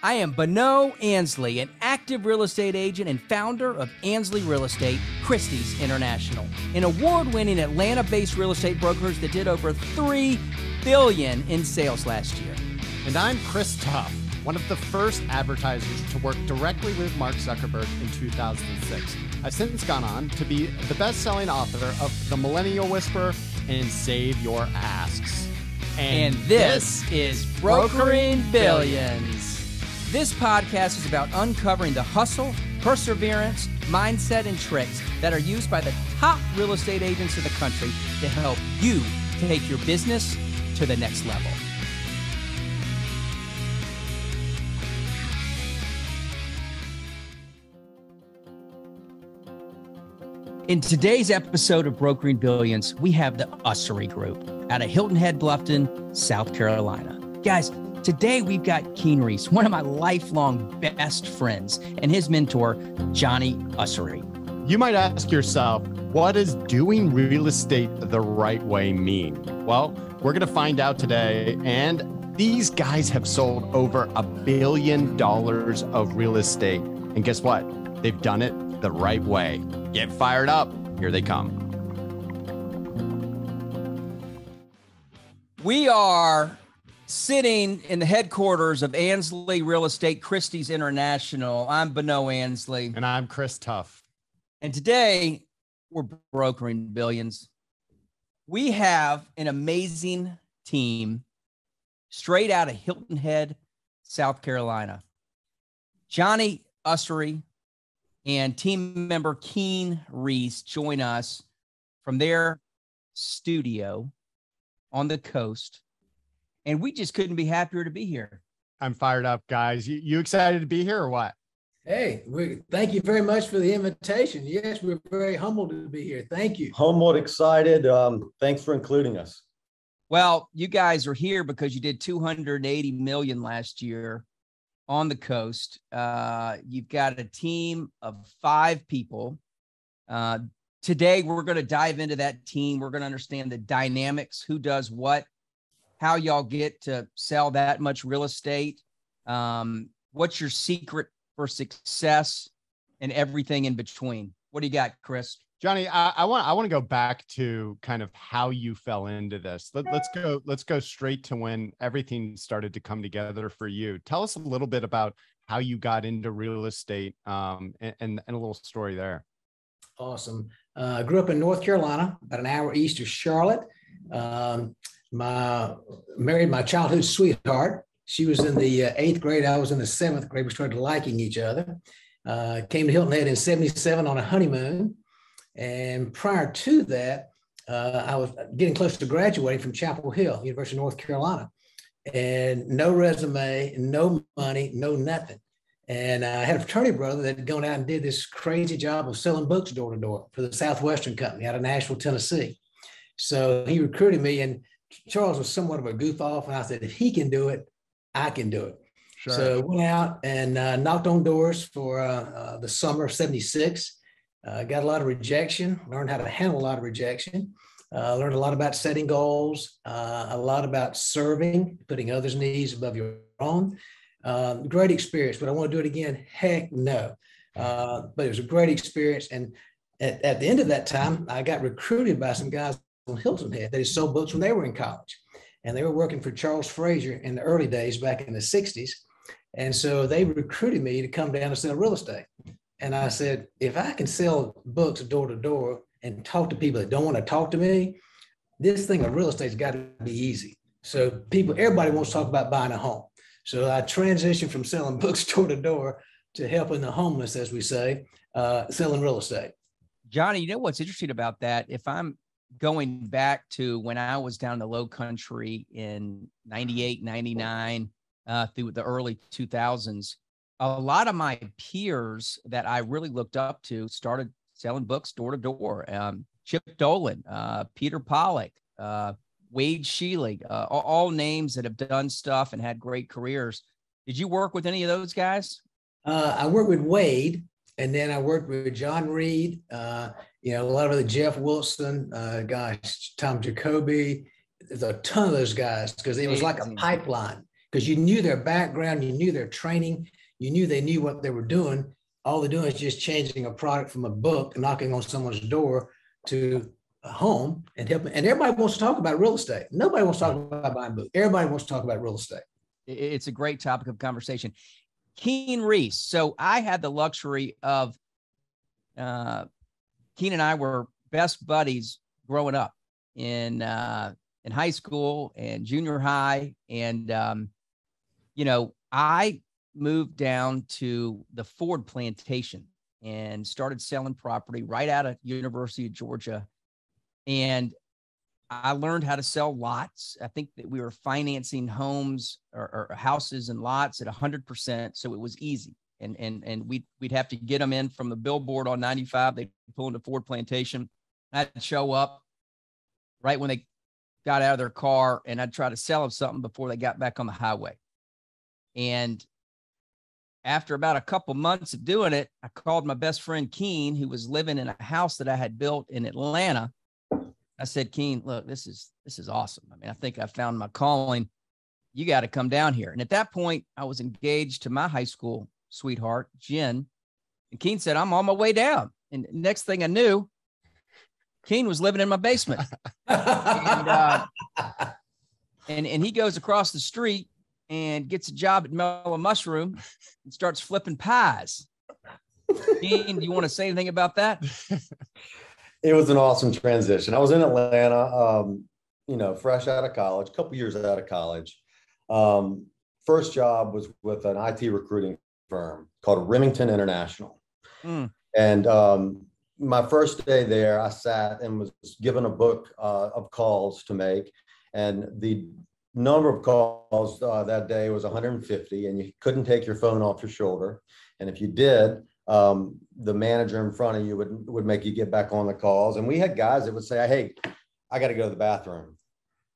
I am Bonneau Ansley, an active real estate agent and founder of Ansley Real Estate, Christie's International, an award-winning Atlanta-based real estate brokerage that did over $3 billion in sales last year. And I'm Chris Tuff, one of the first advertisers to work directly with Mark Zuckerberg in 2006. I've since gone on to be the best-selling author of The Millennial Whisperer and Save Your Asks. And this is Brokering Billions. This podcast is about uncovering the hustle, perseverance, mindset, and tricks that are used by the top real estate agents in the country to help you take your business to the next level. In today's episode of Brokering Billions, we have the Ussery Group out of Hilton Head, Blufton, South Carolina. Guys, today we've got Keene Reese, one of my lifelong best friends, and his mentor, Johnny Ussery. You might ask yourself, what does doing real estate the right way mean? Well, we're going to find out today, and these guys have sold over $1 billion of real estate. And guess what? They've done it the right way. Get fired up. Here they come. We are sitting in the headquarters of Ansley Real Estate, Christie's International. I'm Bonneau Ansley. And I'm Chris Tuff. And today we're brokering billions. We have an amazing team straight out of Hilton Head, South Carolina. Johnny Ussery and team member Keene Reese join us from their studio on the coast. And we just couldn't be happier to be here. I'm fired up, guys. You excited to be here or what? Hey, thank you very much for the invitation. Yes, we're very humbled to be here. Thank you. Humbled, excited. Thanks for including us. Well, you guys are here because you did $280 million last year on the coast. You've got a team of 5 people. Today, we're going to dive into that team. We're going to understand the dynamics, who does what, how y'all get to sell that much real estate. What's your secret for success and everything in between? What do you got, Chris? Johnny, I want to go back to kind of how you fell into this. Let's go straight to when everything started to come together for you. Tell us a little bit about how you got into real estate, and a little story there. Awesome. I grew up in North Carolina, about an hour east of Charlotte. Married my childhood sweetheart. She was in the 8th grade. I was in the 7th grade. We started liking each other. Came to Hilton Head in '77 on a honeymoon. And prior to that, I was getting close to graduating from Chapel Hill, University of North Carolina, and no resume, no money, no nothing. And I had a fraternity brother that had gone out and did this crazy job of selling books door to door for the Southwestern Company out of Nashville, Tennessee. So he recruited me, and Charles was somewhat of a goof off. And I said, if he can do it, I can do it. Sure. So went out and knocked on doors for the summer of '76. Got a lot of rejection, learned how to handle a lot of rejection, learned a lot about setting goals, a lot about serving, putting others' needs above your own. Great experience, but I want to do it again? Heck no. But it was a great experience. And at the end of that time, I got recruited by some guys on Hilton Head that had sold books when they were in college. And they were working for Charles Frazier in the early days back in the 60s. And so they recruited me to come down and sell real estate. And I said, if I can sell books door to door and talk to people that don't want to talk to me, this thing of real estate's got to be easy. So everybody wants to talk about buying a home. So I transitioned from selling books door to door to helping the homeless, as we say, selling real estate. Johnny, you know what's interesting about that? If I'm going back to when I was down in the Low Country in 98, 99, through the early 2000s, a lot of my peers that I really looked up to started selling books door to door. Chip Dolan, Peter Pollack, Wade Shealy, all names that have done stuff and had great careers. Did you work with any of those guys? I worked with Wade, and then I worked with John Reed, a lot of the Jeff Wilson, Tom Jacoby. There's a ton of those guys because it was like a pipeline. because you knew their background, you knew their training, you knew they knew what they were doing. All they're doing is just changing a product from a book, knocking on someone's door, to a home and helping. And everybody wants to talk about real estate. Nobody wants to talk about buying books. Everybody wants to talk about real estate. It's a great topic of conversation. Keene, Reese. So I had the luxury of, Keene and I were best buddies growing up in high school and junior high. And, I moved down to the Ford plantation and started selling property right out of University of Georgia. And I learned how to sell lots. I think that we were financing homes or houses and lots at 100%. So it was easy. And we'd have to get them in from the billboard on 95. They'd pull into Ford plantation. I'd show up right when they got out of their car, and I'd try to sell them something before they got back on the highway. And after about a couple months of doing it, I called my best friend Keene, who was living in a house that I had built in Atlanta. I said, Keene, look, this is awesome. I mean, I think I found my calling. You got to come down here. And at that point, I was engaged to my high school sweetheart, Jen. And Keene said, I'm on my way down. And next thing I knew, Keene was living in my basement. And he goes across the street and gets a job at Mellow Mushroom and starts flipping pies. Keene, do you want to say anything about that? It was an awesome transition. I was in Atlanta, fresh out of college, a couple years out of college. First job was with an IT recruiting firm called Remington International. And my first day there, I sat and was given a book of calls to make. And the number of calls that day was 150, and you couldn't take your phone off your shoulder. And if you did, the manager in front of you would make you get back on the calls. And we had guys that would say, hey, I got to go to the bathroom,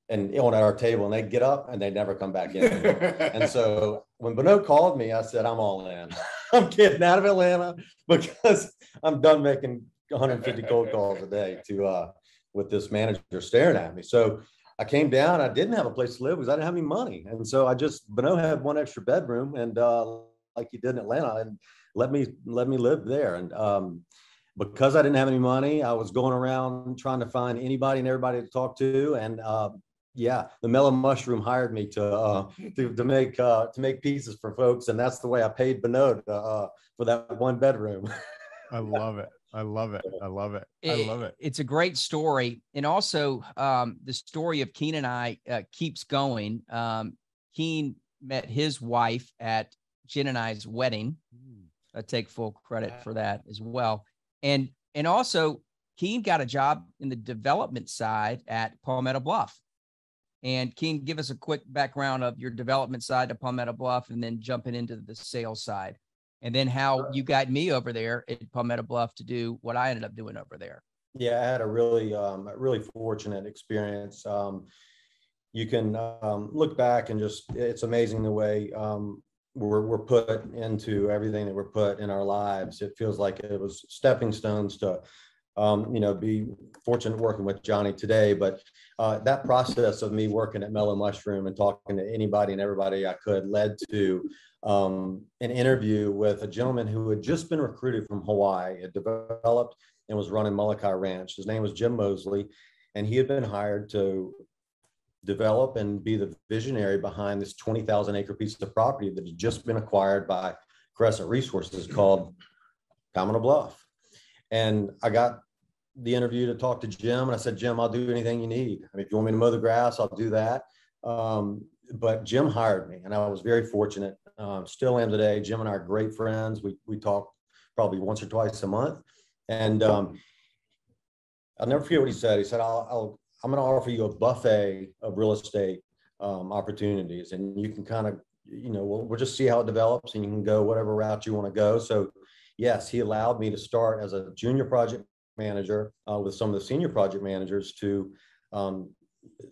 and on our table, and they'd get up and they'd never come back in. And so when Bonneau called me, I said, I'm all in. I'm getting out of Atlanta because I'm done making 150 cold calls a day with this manager staring at me. So I came down. I didn't have a place to live because I didn't have any money. And so Bonneau had one extra bedroom, and like he did in Atlanta, and let me live there. And because I didn't have any money, I was going around trying to find anybody and everybody to talk to. And the Mellow Mushroom hired me to make pizzas for folks, and that's the way I paid Bonneau for that one bedroom. I love it. I love it. I love it. I love it. It's a great story. And also the story of Keene and I keeps going. Keene met his wife at Jen and I's wedding. I take full credit for that as well. And also Keene got a job in the development side at Palmetto Bluff. And Keene, give us a quick background of your development side of Palmetto Bluff, and then jumping into the sales side. And then how you got me over there at Palmetto Bluff to do what I ended up doing over there. Yeah, I had a really fortunate experience. You can look back and it's amazing the way we're put into everything that we're put in our lives. It feels like it was stepping stones to, be fortunate working with Johnny today. But that process of me working at Mellow Mushroom and talking to anybody and everybody I could led to an interview with a gentleman who had just been recruited from Hawaii, had developed and was running Molokai Ranch. His name was Jim Mosley, and he had been hired to develop and be the visionary behind this 20,000 acre piece of property that had just been acquired by Crescent Resources called Palmetto Bluff. And I got the interview to talk to Jim, and I said, Jim, I'll do anything you need. I mean, if you want me to mow the grass, I'll do that. But Jim hired me, and I was very fortunate. Still am today. Jim and I are great friends. We talk probably once or twice a month. And I'll never forget what he said. He said, I'm going to offer you a buffet of real estate opportunities, and you can kind of, we'll just see how it develops, and you can go whatever route you want to go. So yes, he allowed me to start as a junior project manager with some of the senior project managers to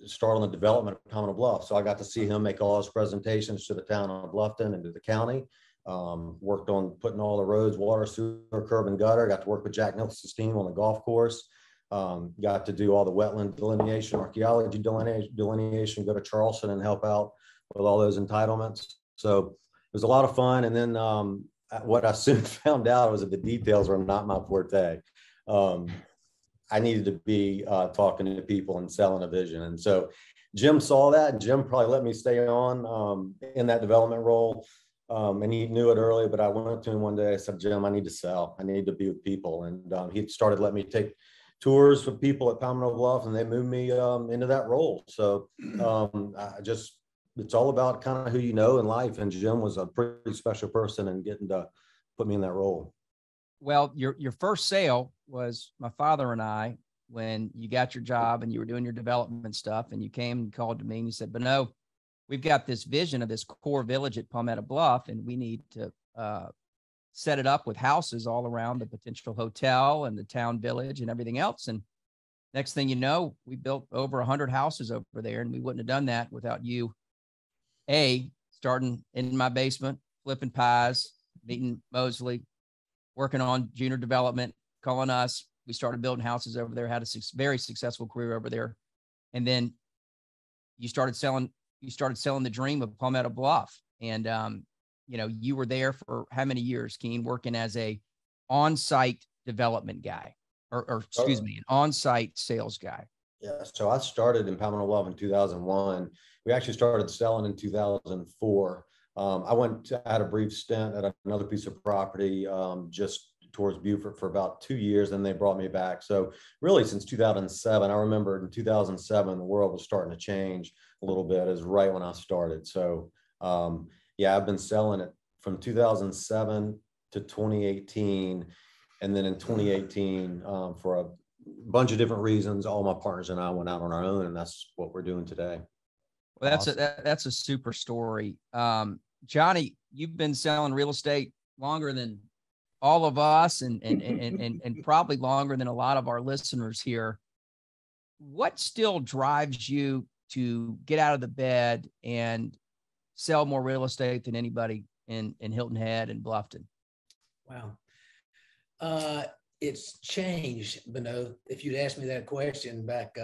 start on the development of Bonneau Bluff. So I got to see him make all his presentations to the town of Blufton and to the county. Worked on putting all the roads, water, sewer, curb, and gutter. Got to work with Jack Nicholson's team on the golf course. Got to do all the wetland delineation, archaeology delineation, go to Charleston and help out with all those entitlements. So it was a lot of fun. And then what I soon found out was that the details were not my forte. I needed to be talking to people and selling a vision. And so Jim saw that, and Jim probably let me stay on in that development role. And he knew it early, but I went to him one day. I said, Jim, I need to sell. I need to be with people. And he started letting me take tours with people at Bonneau Bluff, and they moved me into that role. So it's all about kind of who you know in life. And Jim was a pretty special person and getting to put me in that role. Well, your first sale was my father and I, when you got your job and you were doing your development stuff, and you came and called to me and you said, Bonneau, we've got this vision of this core village at Bonneau Bluff, and we need to set it up with houses all around the potential hotel and the town village and everything else. And next thing you know, we built over 100 houses over there, and we wouldn't have done that without you, starting in my basement, flipping pies, meeting Mosley, working on junior development, calling us. We started building houses over there, had a very successful career over there. And then you started selling the dream of Bonneau Bluff. And, you were there for how many years, Keene, working as a on-site development guy, or excuse me, an on-site sales guy? Yeah. So I started in Bonneau Bluff in 2001. We actually started selling in 2004. I had a brief stint at another piece of property just towards Beaufort for about 2 years, and they brought me back. So really since 2007, I remember in 2007, the world was starting to change a little bit, is right when I started. So I've been selling it from 2007 to 2018. And then in 2018, for a bunch of different reasons, all my partners and I went out on our own, and that's what we're doing today. Well, that's a super story. Johnny, you've been selling real estate longer than all of us, and probably longer than a lot of our listeners here. What still drives you to get out of the bed and sell more real estate than anybody in Hilton Head and Blufton? Wow. It's changed, Bonneau. If you'd asked me that question back,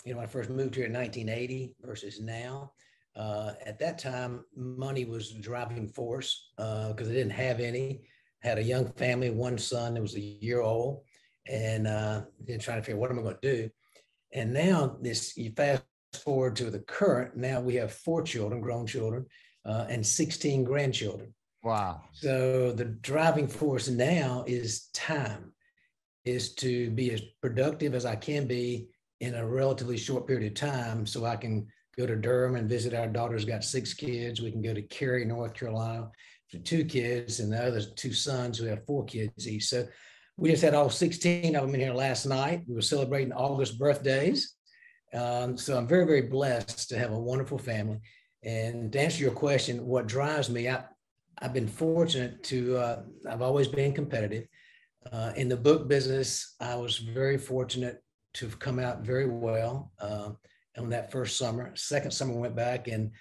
when I first moved here in 1980 versus now, at that time, money was the driving force because I didn't have any. Had a young family, one son that was a year old, and then trying to figure what am I going to do. And now you fast forward to the current. Now we have 4 children, grown children, and 16 grandchildren. Wow. So the driving force now is time, is to be as productive as I can be in a relatively short period of time, so I can go to Durham and visit our daughter's got 6 kids. We can go to Cary, North Carolina for 2 kids, and the other 2 sons who have 4 kids each. So we just had all 16 of them in here last night. We were celebrating August birthdays. So I'm very, very blessed to have a wonderful family. And to answer your question, what drives me, I've been fortunate to, I've always been competitive. In the book business, I was very fortunate to have come out very well on that first summer. Second summer, went back and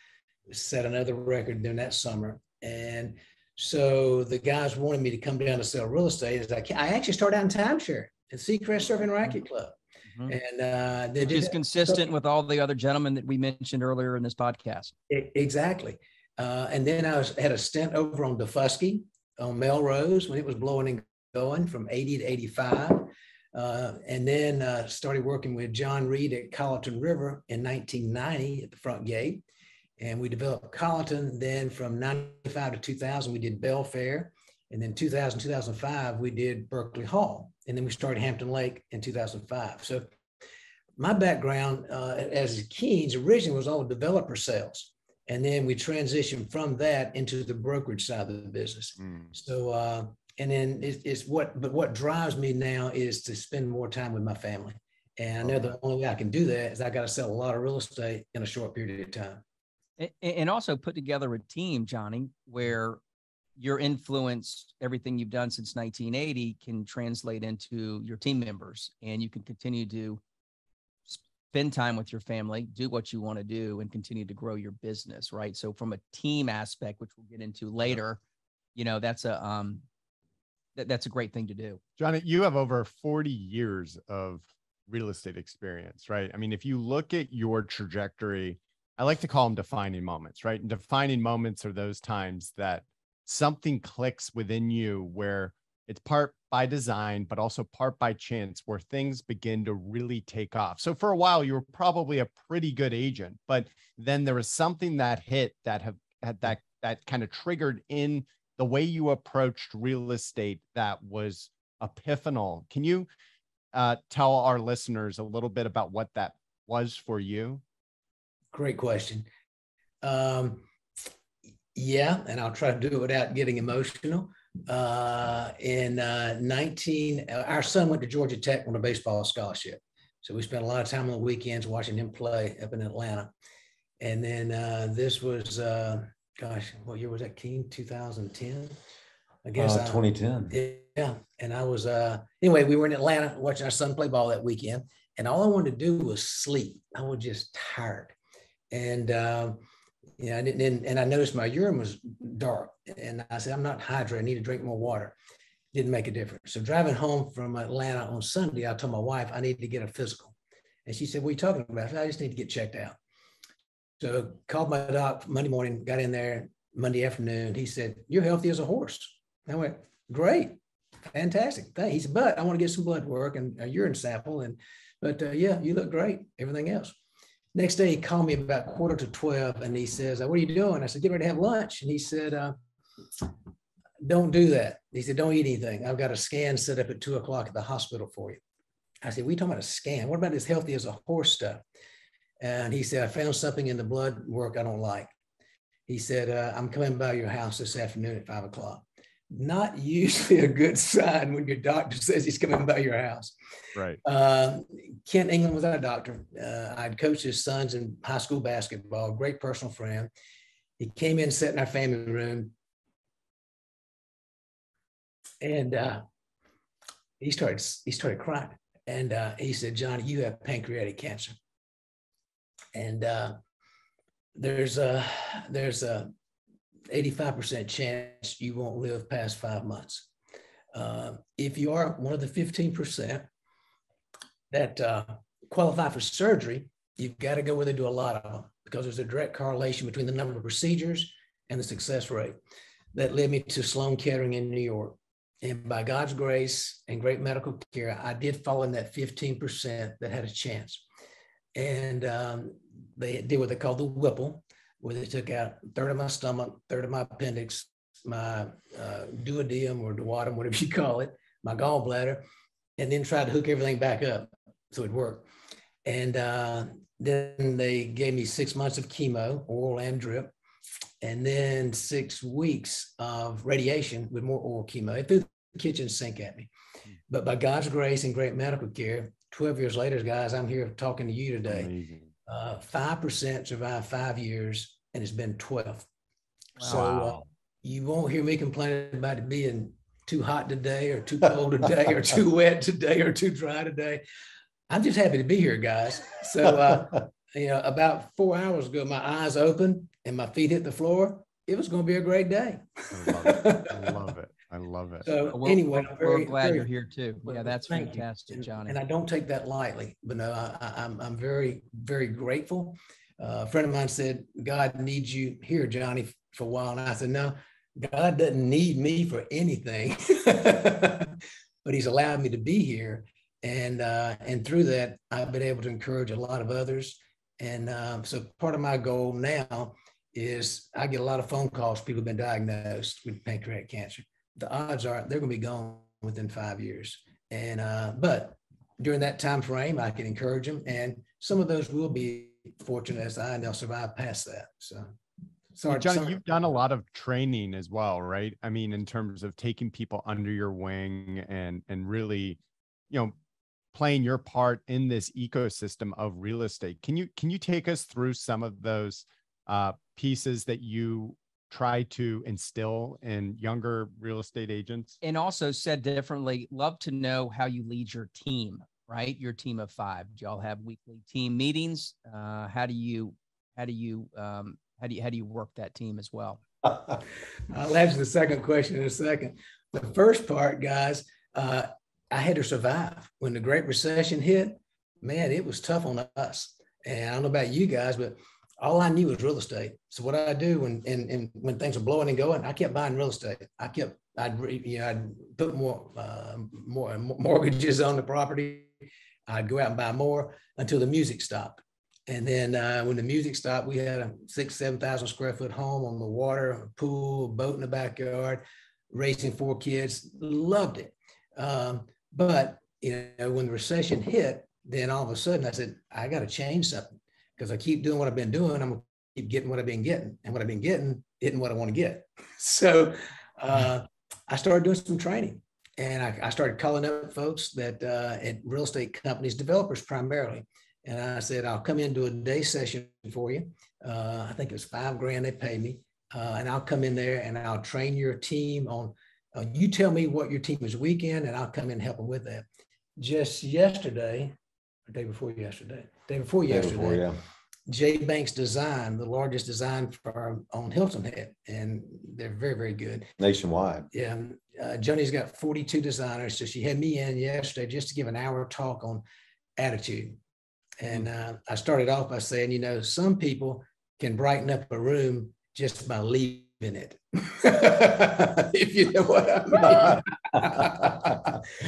set another record during that summer. And so the guys wanted me to come down to sell real estate. I actually started out in timeshare at Seacrest Surfing Racket Club. Mm-hmm. And which is consistent with all the other gentlemen that we mentioned earlier in this podcast. Exactly. And then I had a stint over on Defusky on Melrose when it was blowing and going from 80 to 85. And then started working with John Reed at Colleton River in 1990 at the front gate. And we developed Colleton. Then from 95 to 2000, we did Belfair. And then 2000, 2005, we did Berkeley Hall. And then we started Hampton Lake in 2005. So my background as Keene's originally was all developer sales. And then we transitioned from that into the brokerage side of the business. So, and then what drives me now is to spend more time with my family. And I know the only way I can do that is I got to sell a lot of real estate in a short period of time. And also put together a team, Johnny, where your influence, everything you've done since 1980 can translate into your team members, and you can continue to spend time with your family, do what you want to do, and continue to grow your business. Right. So from a team aspect, which we'll get into later, that's a great thing to do. Johnny, you have over 40 years of real estate experience, right? I mean, if you look at your trajectory I like to call them defining moments, right? And defining moments are those times that something clicks within you where it's part by design, but also part by chance, where things begin to really take off. So for a while, you were probably a pretty good agent, but then there was something that hit that had that kind of triggered in the way you approached real estate that was epiphanal. Can you tell our listeners a little bit about what that was for you? Great question. Yeah, and I'll try to do it without getting emotional. Our son went to Georgia Tech on a baseball scholarship. So we spent a lot of time on the weekends watching him play up in Atlanta. And then this was, what year was that, Keene? 2010? I guess 2010. Yeah. And I was, anyway, we were in Atlanta watching our son play ball that weekend. And all I wanted to do was sleep. I was just tired. And, I didn't, and I noticed my urine was dark. And I said, I'm not hydrated. I need to drink more water. Didn't make a difference. So driving home from Atlanta on Sunday, I told my wife, I need to get a physical. And she said, what are you talking about? I said, I just need to get checked out. So called my doc Monday morning, got in there Monday afternoon. He said, you're healthy as a horse. I went, great, fantastic. Thanks. He said, but I want to get some blood work and a urine sample. But yeah, you look great, everything else. Next day, he called me about 11:45 and he says, what are you doing? I said, get ready to have lunch. And he said, don't do that. He said, don't eat anything. I've got a scan set up at 2:00 at the hospital for you. I said, we talking about a scan? What about as healthy as a horse stuff? And he said, I found something in the blood work I don't like. He said, I'm coming by your house this afternoon at 5:00. Not usually a good sign when your doctor says he's coming by your house. Right. Kent England was our doctor. I'd coached his sons in high school basketball, great personal friend. He came in, sat in our family room, and he started crying. And he said, Johnny, you have pancreatic cancer. And there's a 85% chance you won't live past 5 months. If you are one of the 15% that qualify for surgery, you've got to go where they do a lot of them, because there's a direct correlation between the number of procedures and the success rate. That led me to Sloan Kettering in New York. And by God's grace and great medical care, I did fall in that 15% that had a chance. And they did what they call the Whipple, where they took out a third of my stomach, a third of my appendix, my duodenum or duodenum, whatever you call it, my gallbladder, and then tried to hook everything back up so it worked. And then they gave me 6 months of chemo, oral and drip, and then 6 weeks of radiation with more oral chemo. It threw the kitchen sink at me. But by God's grace and great medical care, 12 years later, guys, I'm here talking to you today. 5% survived 5 years, and it's been 12. Wow. So you won't hear me complaining about it being too hot today or too cold today or too wet today or too dry today. I'm just happy to be here, guys. So, about 4 hours ago, my eyes opened and my feet hit the floor. It was going to be a great day. I love it. I love it. So anyway, we're glad you're here too. Yeah, that's fantastic, Johnny. And I don't take that lightly, but no, I'm very, very grateful. A friend of mine said, God needs you here, Johnny, for a while. And I said, no, God doesn't need me for anything, but he's allowed me to be here. And through that, I've been able to encourage a lot of others. And so part of my goal now is I get a lot of phone calls. People have been diagnosed with pancreatic cancer. The odds are they're going to be gone within 5 years. And but during that time frame, I can encourage them, and some of those will be fortunate as I, and they'll survive past that. So, sorry, Johnny, you've done a lot of training as well, right? I mean, in terms of taking people under your wing and really, playing your part in this ecosystem of real estate. Can you take us through some of those pieces that you try to instill in younger real estate agents? And also, said differently, love to know how you lead your team, right? Your team of 5. Do y'all have weekly team meetings? How do you work that team as well? I'll answer the second question in a second. The first part, guys, I had to survive. When the Great Recession hit, man, it was tough on us. And I don't know about you guys, but all I knew was real estate. So what I do when things are blowing and going, I kept buying real estate. I'd put more mortgages on the property. I'd go out and buy more until the music stopped. And then when the music stopped, we had a 7,000 square foot home on the water, a pool, a boat in the backyard, raising 4 kids, loved it. But when the recession hit, then all of a sudden I said, I got to change something, because I keep doing what I've been doing. I'm going to keep getting what I've been getting, and what I've been getting isn't what I want to get. So I started doing some training, and I started calling up folks that at real estate companies, developers primarily. And I said, I'll come into a day session for you. I think it was $5,000 they pay me. And I'll come in there and I'll train your team on, you tell me what your team is weak in, and I'll come in and help them with that. Just yesterday, or day before yesterday, yeah. J Banks Design, the largest design firm on Hilton Head, and they're very, very good. Nationwide. Yeah. Joni's got 42 designers. So she had me in yesterday just to give an hour talk on attitude. And I started off by saying, some people can brighten up a room just by leaving it. If you know what I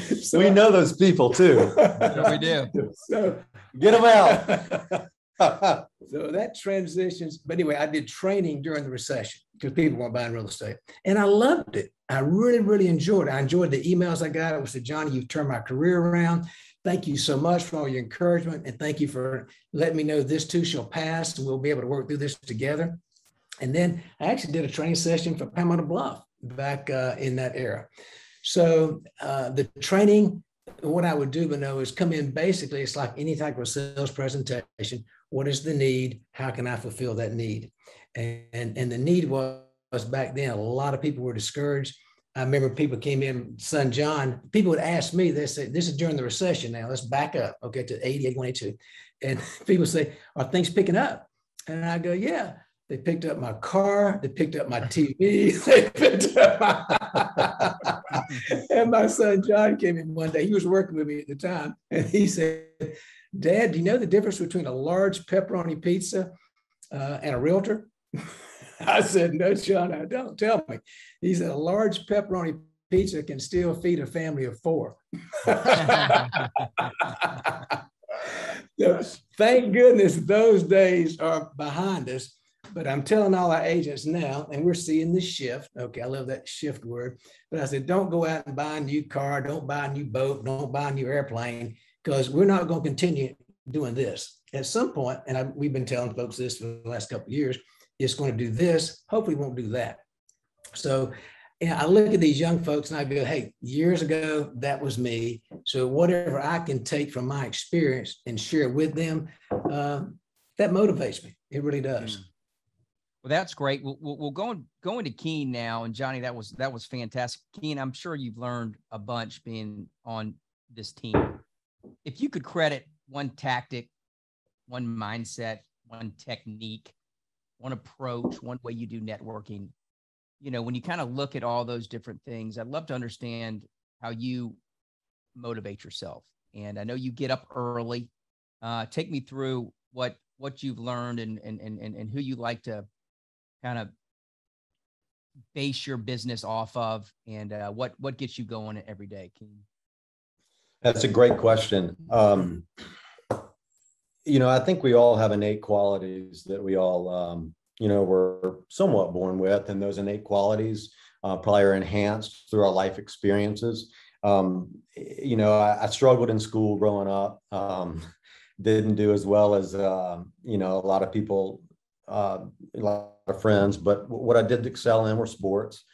mean. So, we know those people too. Yeah, we do. So get them out. So that transitions. But anyway, I did training during the recession because people weren't buying real estate. And I loved it. I really, really enjoyed it. I enjoyed the emails I got. It said, Johnny, you've turned my career around. Thank you so much for all your encouragement. And thank you for letting me know this too shall pass, and we'll be able to work through this together. And then I actually did a training session for Pamela Bluff back in that era. So the training, what I would do, Bonneau, is come in. Basically, it's like any type of sales presentation. What is the need? How can I fulfill that need? And the need was back then, a lot of people were discouraged. I remember people came in, son John, people would ask me, they say, this is during the recession now, let's back up, okay, to 80, 81, 82. And people say, are things picking up? And I go, yeah. They picked up my car, they picked up my TV, they picked up my... And my son John came in one day, he was working with me at the time, and he said, Dad, do you know the difference between a large pepperoni pizza and a realtor? I said, no, John, I don't. Tell me. He said, a large pepperoni pizza can still feed a family of 4. So, thank goodness those days are behind us. But I'm telling all our agents now, and we're seeing the shift. Okay, I love that shift word. But I said, don't go out and buy a new car. Don't buy a new boat. Don't buy a new airplane, because we're not going to continue doing this. At some point, and we've been telling folks this for the last couple of years, it's going to do this, hopefully won't do that. So I look at these young folks and I go, hey, years ago, that was me. So whatever I can take from my experience and share with them, that motivates me. It really does. Well, that's great. We'll going to Keene now. And Johnny, that was fantastic. Keene, I'm sure you've learned a bunch being on this team. If you could credit one tactic, one mindset, one technique, one approach, one way you do networking, when you kind of look at all those different things, I'd love to understand how you motivate yourself. And I know you get up early. Take me through what you've learned and who you like to kind of base your business off of, and what gets you going every day, Keene? That's a great question. I think we all have innate qualities that we all, we're somewhat born with, and those innate qualities probably are enhanced through our life experiences. I struggled in school growing up, didn't do as well as, a lot of people, a lot of friends, but what I did excel in were sports.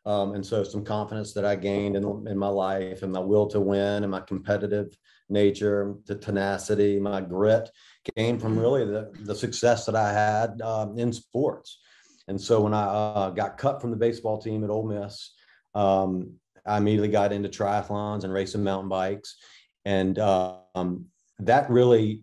And so some confidence that I gained in my life, and my will to win, and my competitive nature, the tenacity, my grit came from really the success that I had in sports. And so when I got cut from the baseball team at Ole Miss, I immediately got into triathlons and racing mountain bikes. And that really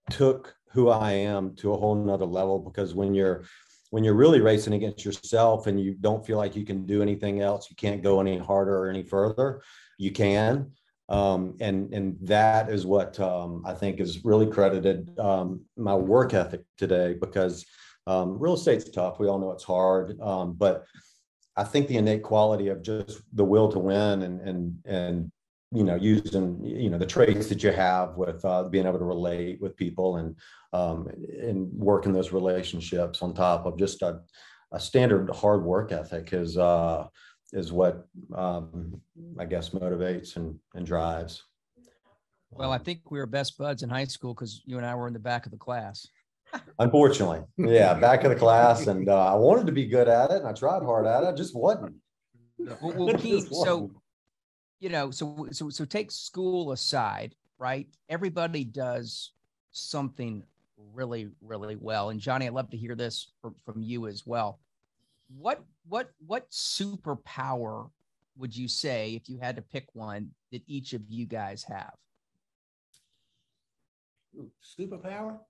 took who I am to a whole nother level, because when you're really racing against yourself and you don't feel like you can do anything else, you can't go any harder or any further, you can. And that is what I think is really credited my work ethic today, because real estate's tough. We all know it's hard, but I think the innate quality of just the will to win and using the traits that you have with being able to relate with people and working those relationships on top of just a standard hard work ethic is what I guess motivates and drives. Well, I think we were best buds in high school because you and I were in the back of the class. Unfortunately, yeah, back of the class, and I wanted to be good at it, and I tried hard at it. I just wasn't. Well, Keene, so so take school aside, right? Everybody does something really, really well. And Johnny, I'd love to hear this from you as well. What superpower would you say, if you had to pick one, that each of you guys have? Superpower?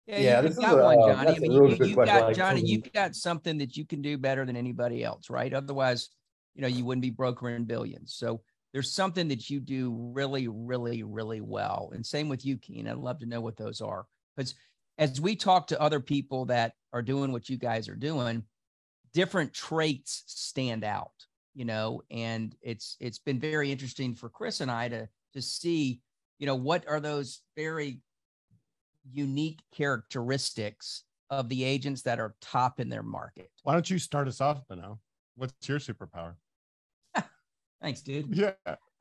Yeah, you've got one, Johnny. I mean, you've got, Johnny, you've got something that you can do better than anybody else, right? Otherwise, you wouldn't be brokering billions. So there's something that you do really, really, really well. And same with you, Keene. I'd love to know what those are. Because as we talk to other people that are doing what you guys are doing, different traits stand out, and it's been very interesting for Chris and I to see, what are those very unique characteristics of the agents that are top in their market. Why don't you start us off, Bonneau? What's your superpower? Thanks, dude. Yeah.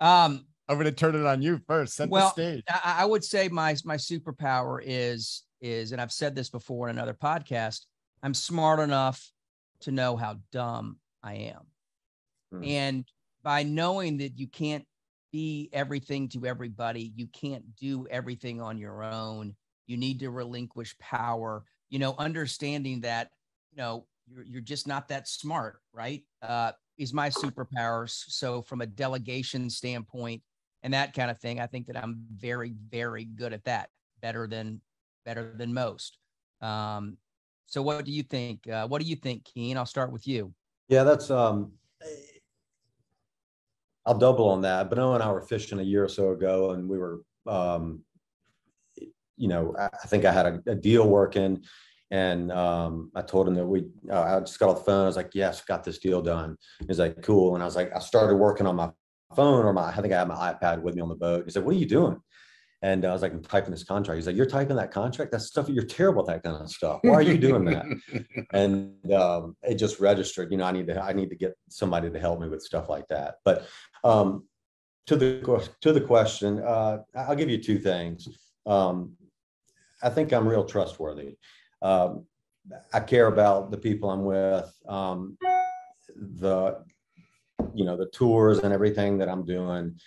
I'm going to turn it on you first. Set the stage. I would say my superpower is, and I've said this before in another podcast, I'm smart enough to know how dumb I am. And by knowing that you can't be everything to everybody, you can't do everything on your own, you need to relinquish power, understanding that, you're just not that smart, right? Is my superpowers. So from a delegation standpoint and that kind of thing, I think that I'm very, very good at that, better than most. So what do you think? What do you think, Keene? I'll start with you. Yeah, that's I'll double on that. Bonneau and I were fishing a year or so ago, and we were I think I had a deal working, and I told him that I just got off the phone. I was like, yes, got this deal done. He's like, cool. And I was like, I started working on my phone, or I think I had my iPad with me on the boat. He said, what are you doing? And I was like, I'm typing this contract. He's like, you're typing that contract? That's stuff, you're terrible at that kind of stuff. Why are you doing that? And it just registered, I need to get somebody to help me with stuff like that. But to the question, I'll give you two things. I think I'm real trustworthy. I care about the people I'm with, the tours and everything that I'm doing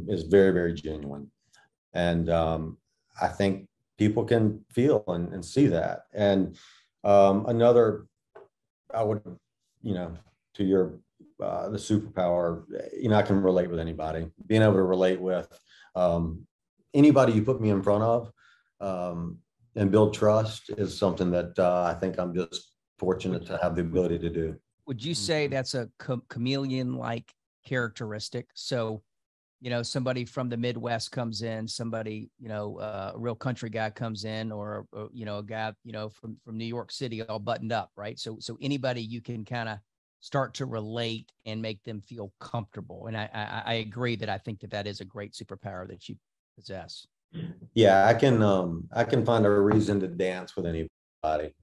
is very, very genuine. And I think people can feel and see that. And another, I would, to your, the superpower, I can relate with anybody. Being able to relate with anybody you put me in front of, and build trust is something that I think I'm just fortunate to have the ability to do. Would you say that's a chameleon-like characteristic? So, somebody from the Midwest comes in, somebody, a real country guy comes in, or a guy, from New York City, all buttoned up, right? So anybody you can kind of start to relate and make them feel comfortable. And I agree that I think that is a great superpower that you possess. Yeah, I can find a reason to dance with anybody.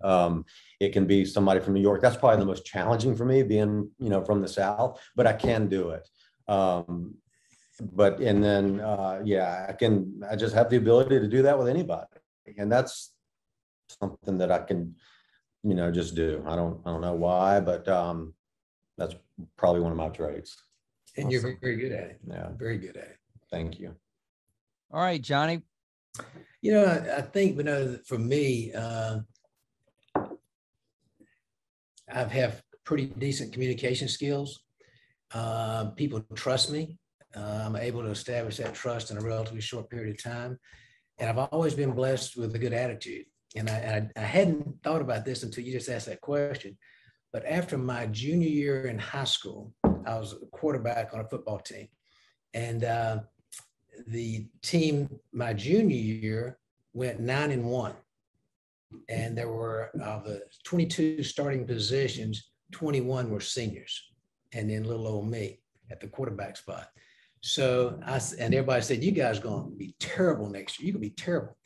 It can be somebody from New York. That's probably the most challenging for me, being, from the South, but I can do it. I just have the ability to do that with anybody. And that's something that I can, just do. I don't know why, but that's probably one of my traits. And awesome. You're very good at it. Yeah. Very good at it. Thank you. All right, Johnny. I think, for me, I have pretty decent communication skills. People trust me. I'm able to establish that trust in a relatively short period of time. And I've always been blessed with a good attitude. And I hadn't thought about this until you just asked that question. But after my junior year in high school, I was a quarterback on a football team. And the team my junior year went 9-1. And there were of the 22 starting positions, 21 were seniors, and then little old me at the quarterback spot. So and everybody said, you guys are going to be terrible next year. You're going to be terrible.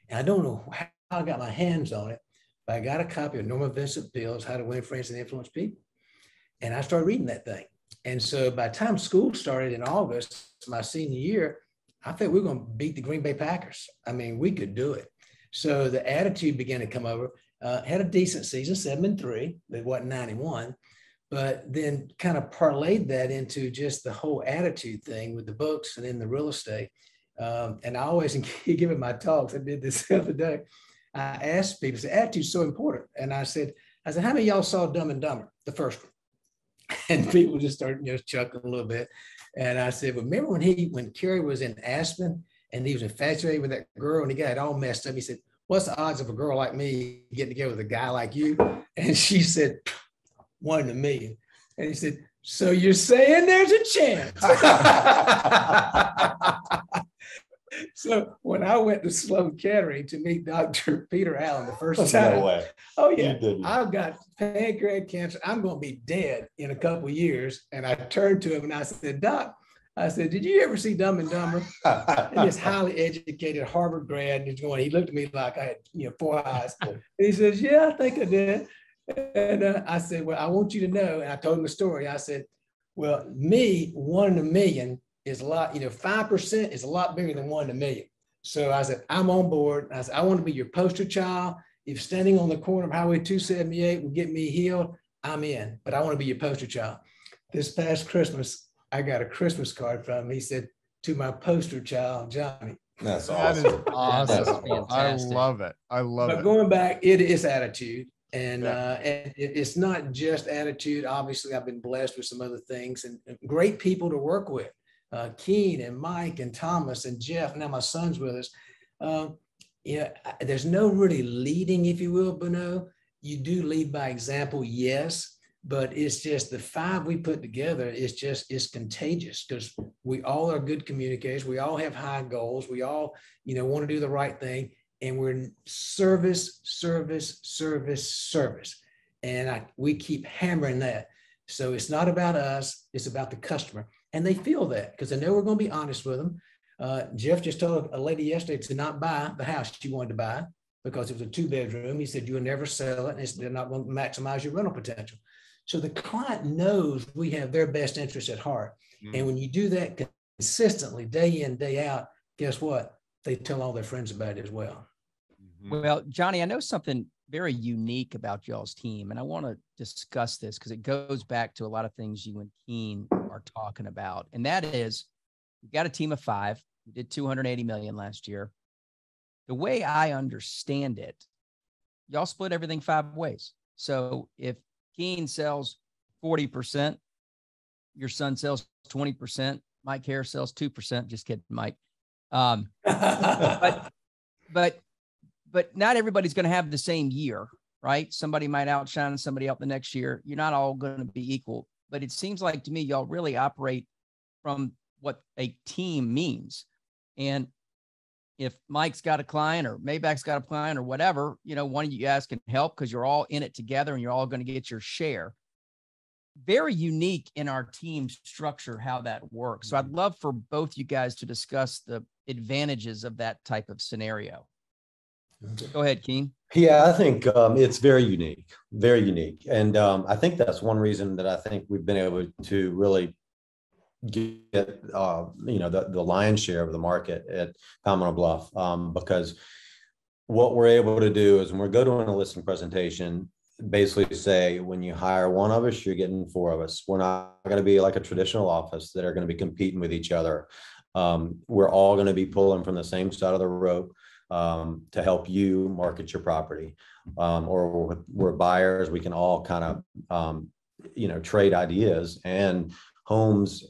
And I don't know how I got my hands on it, but I got a copy of Norman Vincent Peale's How to Win Friends and Influence People. And I started reading that thing. And so by the time school started in August, my senior year, I thought we were going to beat the Green Bay Packers. I mean, we could do it. So the attitude began to come over. Had a decent season, 7-3. It wasn't 91, but then kind of parlayed that into just the whole attitude thing with the books and then the real estate. And I always give it my talks. I did this the other day. I asked people, so attitude's so important. And I said, how many of y'all saw Dumb and Dumber, the first one? And people just started, chuckling a little bit. And I said, well, remember when Kerry was in Aspen and he was infatuated with that girl and he got it all messed up? He said, what's the odds of a girl like me getting together with a guy like you? And she said, 1 in a million. And he said, so you're saying there's a chance? So when I went to Sloan Kettering to meet Dr. Peter Allen the first time, No way. Oh yeah, I've got pancreatic cancer. I'm going to be dead in a couple of years. And I turned to him and I said, Doc, I said, did you ever see Dumb and Dumber? And this highly educated Harvard grad, and he looked at me like I had 4 eyes. And he says, yeah, I think I did. And I said, well, I want you to know. And I told him the story. I said, well, me, 1 in a million is a lot, 5% is a lot bigger than 1 in a million. So I said, I'm on board. I said, I want to be your poster child. If standing on the corner of Highway 278 will get me healed, I'm in, but I want to be your poster child. This past Christmas, I got a Christmas card from him. He said, to my poster child, Johnny. That's That awesome. is awesome. That's I love it. I love But it. going back, it is attitude. And it's not just attitude. Obviously, I've been blessed with some other things and great people to work with. Keene and Mike and Thomas and Jeff. Now my son's with us. There's no really leading, if you will, Bonneau. You do lead by example, yes, but it's just the 5 we put together. It's contagious because we all are good communicators. We all have high goals. We all, want to do the right thing. And we're service. And we keep hammering that. So it's not about us, it's about the customer. And they feel that because they know we're going to be honest with them. Jeff just told a lady yesterday to not buy the house she wanted to buy because it was a 2-bedroom. He said, you'll never sell it. And they're not going to maximize your rental potential. So the client knows we have their best interest at heart. Mm-hmm. And when you do that consistently, day in, day out, guess what? They tell all their friends about it as well. Mm-hmm. Well, Johnny, I know something very unique about y'all's team, and I want to discuss this because it goes back to a lot of things you and Keene are talking about. And that is, you've got a team of 5. You did $280 million last year. The way I understand it, y'all split everything 5 ways. So if Keene sells 40%, your son sells 20%, Mike Harris sells 2%. Just kidding, Mike. But not everybody's going to have the same year, right? Somebody might outshine somebody else the next year. You're not all going to be equal. But it seems like to me, y'all really operate from what a team means. And if Mike's got a client or Maybach's got a client or whatever, one of you guys can help because you're all in it together and you're all going to get your share. Very unique in our team structure, how that works. So I'd love for both you guys to discuss the advantages of that type of scenario. Go ahead, Keene. Yeah, I think it's very unique. And I think that's one reason that I think we've been able to really get, the lion's share of the market at Bonneau Bluff, because what we're able to do is when we go to a listing presentation, basically say, when you hire one of us, you're getting 4 of us. We're not going to be like a traditional office that are going to be competing with each other. We're all going to be pulling from the same side of the rope to help you market your property. Or we're buyers. We can all kind of, trade ideas and homes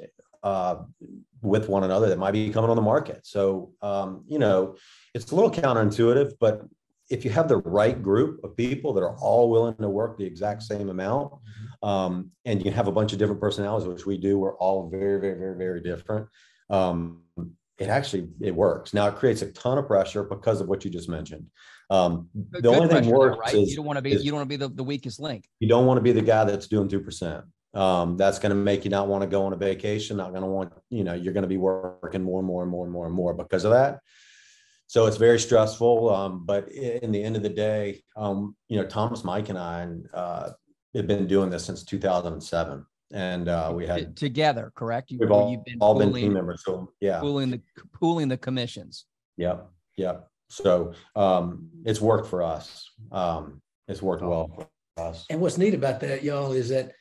with one another that might be coming on the market. So, it's a little counterintuitive, but if you have the right group of people that are all willing to work the exact same amount, and you have a bunch of different personalities, which we do, we're all very, very, very, very different. it works. Now it creates a ton of pressure because of what you just mentioned. The Good only thing pressure, worse though, right? is You don't want to be the weakest link. you don't want to be the guy that's doing 2%. That's going to make you not want to go on a vacation, not going to want, you're going to be working more and more and more and more and more because of that. So it's very stressful. But in the end of the day, Thomas, Mike, and I have been doing this since 2007. And we had together, correct? We've all been team members. So yeah, pooling the commissions. Yep. Yep. So it's worked for us. It's worked well for us. And what's neat about that, y'all, is that,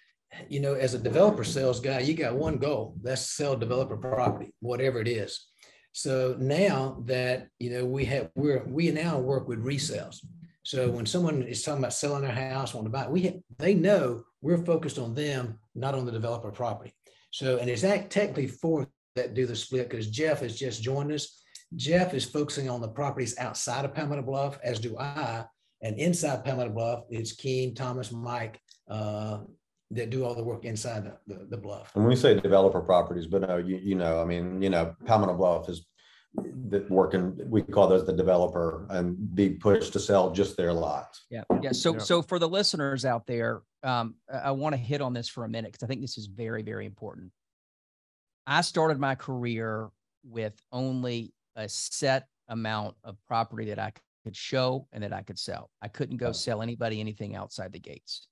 as a developer sales guy, you got one goal, that's sell developer property, whatever it is. So now that, we now work with resales. So when someone is talking about selling their house, want to buy it, they know we're focused on them, not on the developer property. So, and it's technically four that do the split, because Jeff has just joined us. Jeff is focusing on the properties outside of Palmetto Bluff, as do I. And inside Palmetto Bluff, it's Keene, Thomas, Mike, that do all the work inside the bluff. And when we say developer properties, but no, Palmetto Bluff is working, we call those the developer, and be pushed to sell just their lots. Yeah. So for the listeners out there, I want to hit on this for a minute, because I think this is very, very important. I started my career with only a set amount of property that I could show and that I could sell. I couldn't go sell anybody anything outside the gates.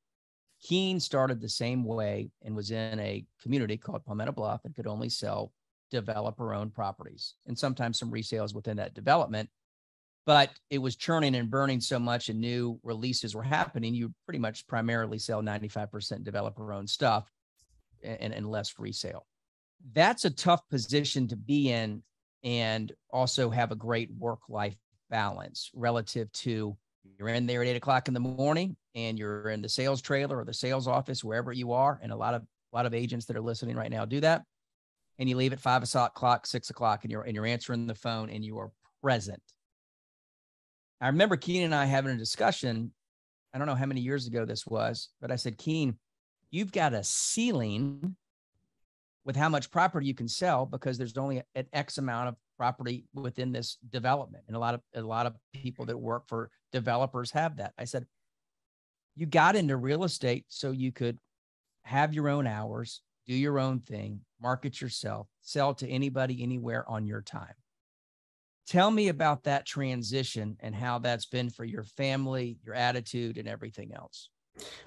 Keene started the same way and was in a community called Palmetto Bluff and could only sell developer-owned properties, and sometimes some resales within that development. But it was churning and burning so much, and new releases were happening. You pretty much primarily sell 95% developer-owned stuff and less resale. That's a tough position to be in, and also have a great work-life balance relative to you're in there at 8 o'clock in the morning and you're in the sales trailer or the sales office, wherever you are. And a lot of agents that are listening right now do that. And you leave at 5 o'clock, 6 o'clock, and you're answering the phone and you are present. I remember Keene and I having a discussion. I don't know how many years ago this was, but I said, Keene, you've got a ceiling with how much property you can sell, because there's only an X amount of property within this development. And a lot of people that work for developers have that. I said, you got into real estate so you could have your own hours, do your own thing, market yourself, sell to anybody, anywhere on your time. Tell me about that transition and how that's been for your family, your attitude, and everything else.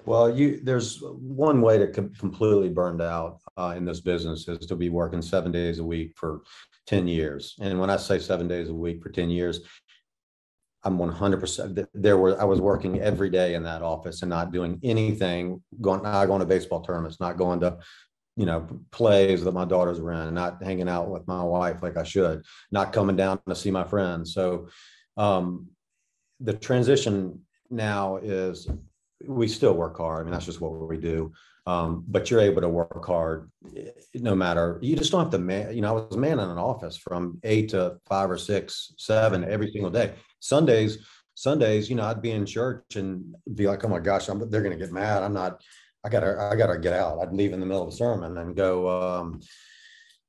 Well, there's one way to completely burned out in this business is to be working 7 days a week for 10 years. And when I say 7 days a week for 10 years, I'm 100%. I was working every day in that office and not doing anything, not going to baseball tournaments, not going to, plays that my daughters were in, not hanging out with my wife like I should, not coming down to see my friends. So the transition now is, we still work hard. I mean, that's just what we do. But you're able to work hard no matter, you just don't have to man. I was manning an office from 8 to 5 or 6, 7 every single day. Sundays, I'd be in church and be like, oh my gosh, they're going to get mad. I gotta get out. I'd leave in the middle of a sermon and go,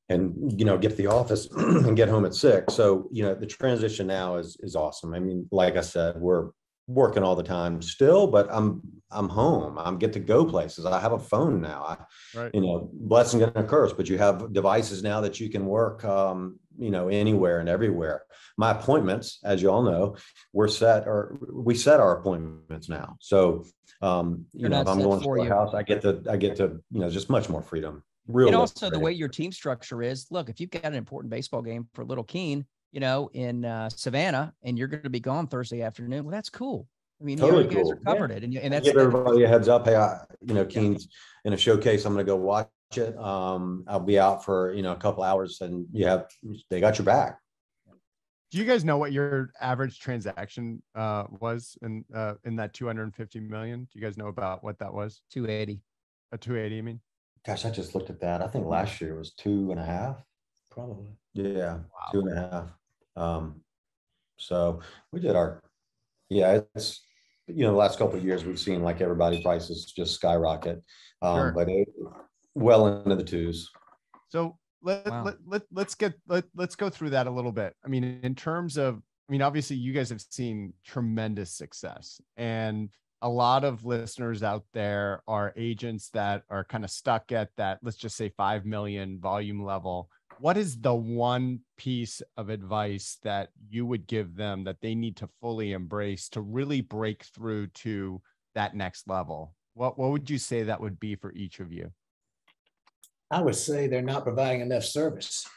and get to the office and get home at 6. So, the transition now is awesome. I mean, like I said, we're working all the time still, but I'm home. I get to go places. I have a phone now. Right. Blessing and a curse, but you have devices now that you can work, anywhere and everywhere. My appointments, as you all know, we set our appointments now. So, if I'm going to a house, I get to, just much more freedom. And also the way your team structure is, look, if you've got an important baseball game for little Keene, in Savannah, and you're going to be gone Thursday afternoon, well, that's cool. I mean, totally you guys are covered it. And that's give everybody a heads up. Hey, Keene's in a showcase. I'm going to go watch it. I'll be out for, a couple hours, and they got your back. Do you guys know what your average transaction was in that 250 million? Do you guys know about what that was? 280. A 280, you mean? Gosh, I just looked at that. I think last year was 2.5. Probably. Yeah, wow. 2.5. So we did it's, the last couple of years we've seen, like everybody, prices just skyrocket. Sure. But well into the twos. So let's go through that a little bit. I mean, in terms of, I mean, obviously you guys have seen tremendous success, and a lot of listeners out there are agents that are kind of stuck at that, let's just say 5 million volume level. What is the one piece of advice that you would give them that they need to fully embrace to really break through to that next level? What would you say that would be for each of you? I would say they're not providing enough service.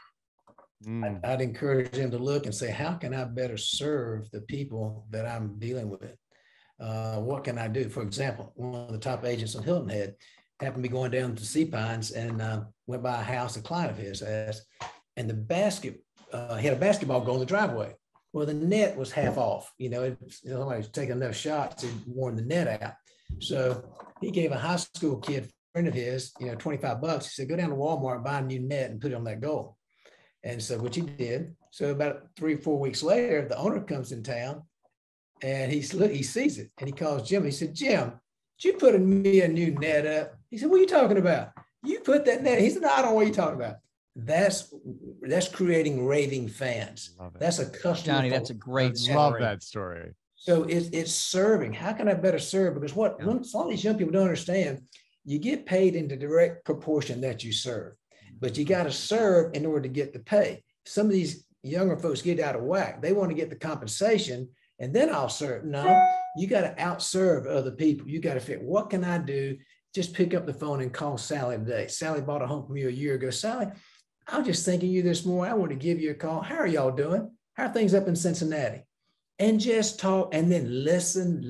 I'd encourage them to look and say, how can I better serve the people that I'm dealing with? What can I do? For example, one of the top agents on Hilton Head happened to be going down to Sea Pines and went by a house a client of his has, and he had a basketball goal in the driveway. Well, the net was half off. Somebody was taking enough shots, he'd worn the net out. So he gave a high school kid friend of his, $25. He said, go down to Walmart, buy a new net and put it on that goal. And so, which he did. So about 3 or 4 weeks later, the owner comes in town and he sees it and he calls Jim. He said, Jim, did you put me a new net up? He said, what are you talking about? You put that net. He said, no, I don't know what you're talking about. That's creating raving fans. That's a customer. Johnny, that's a great story. Love that story. So it's serving. How can I better serve? Because a lot of these young people don't understand, you get paid in the direct proportion that you serve, but you got to serve in order to get the pay. Some of these younger folks get out of whack. They want to get the compensation and then I'll serve. No, you got to outserve other people. You got to figure, what can I do? Just pick up the phone and call Sally today. Sally bought a home from you a year ago. Sally, I was just thinking of you this morning. I want to give you a call. How are y'all doing? How are things up in Cincinnati? And just talk and then listen.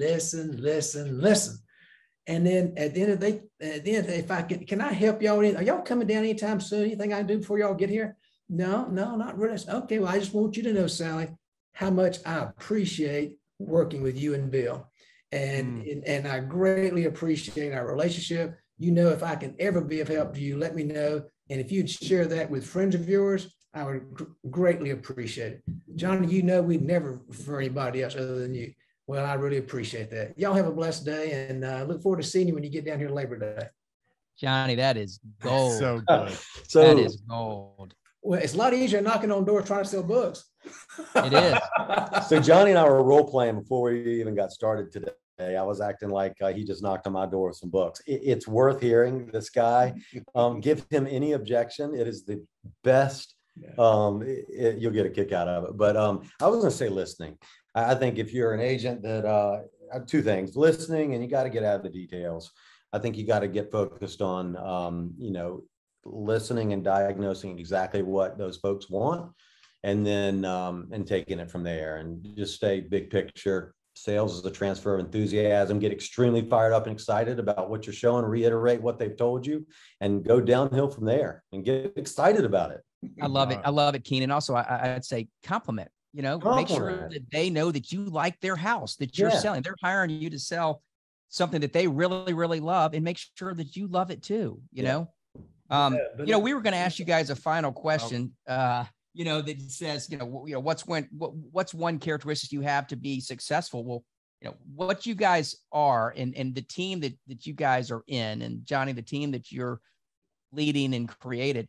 And then at the end of the day, if I can I help y'all? Are y'all coming down anytime soon? Anything I can do before y'all get here? No, not really. Okay, well, I just want you to know, Sally, how much I appreciate working with you and Bill. And I greatly appreciate our relationship. If I can ever be of help to you, let me know. And if you'd share that with friends of yours, I would greatly appreciate it. Johnny, we'd never refer anybody else other than you. Well, I really appreciate that. Y'all have a blessed day, and I look forward to seeing you when you get down here Labor Day. Johnny, that is gold. So good. That is gold. Well, it's a lot easier knocking on doors trying to sell books. It is. So Johnny and I were role playing before we even got started today. I was acting like he just knocked on my door with some books. It's worth hearing this guy. Give him any objection. It is the best. You'll get a kick out of it. But I was going to say listening. I think if you're an agent that two things, listening, and you got to get out of the details. I think you got to get focused on, listening and diagnosing exactly what those folks want, and then and taking it from there, and just stay big picture. Sales is a transfer of enthusiasm. Get extremely fired up and excited about what you're showing, reiterate what they've told you, and go downhill from there and get excited about it. I love it. I love it, Keene. And also I'd say compliment, make sure that they know that you like their house, that you're selling. They're hiring you to sell something that they really, really love, and make sure that you love it too, we were going to ask you guys a final question, that says, what's one characteristic you have to be successful? Well, what you guys are and the team that you guys are in, and Johnny, the team that you're leading and created,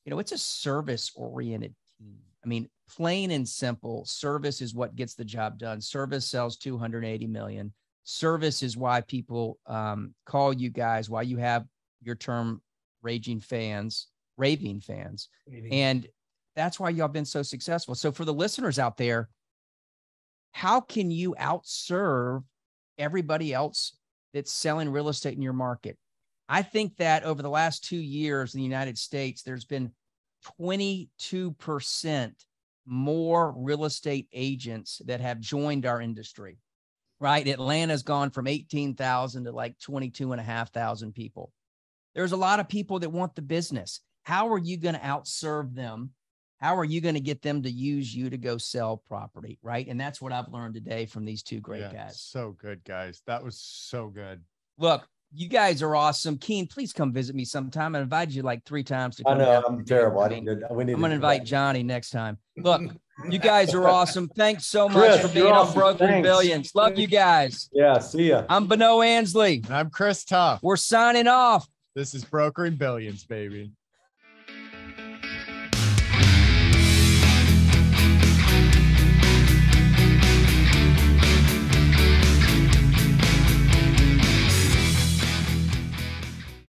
it's a service-oriented team. I mean, plain and simple, service is what gets the job done. Service sells 280 million. Service is why people call you guys, why you have your term raving fans. And that's why y'all been so successful. So for the listeners out there, how can you outserve everybody else that's selling real estate in your market? I think that over the last 2 years in the United States, there's been 22% more real estate agents that have joined our industry, right? Atlanta's gone from 18,000 to like 22,500 people. There's a lot of people that want the business. How are you going to outserve them? How are you going to get them to use you to go sell property, right? And that's what I've learned today from these two great guys. So good, guys. That was so good. Look, you guys are awesome. Keene, please come visit me sometime. I invited you like 3 times to come. I know, I'm terrible. I'm going to invite Johnny next time. Look, you guys are awesome. Thanks so much for being on Brokering Billions. Love you guys. Yeah, see ya. I'm Bonneau Ansley. And I'm Chris Tuff. We're signing off. This is Brokering Billions, baby.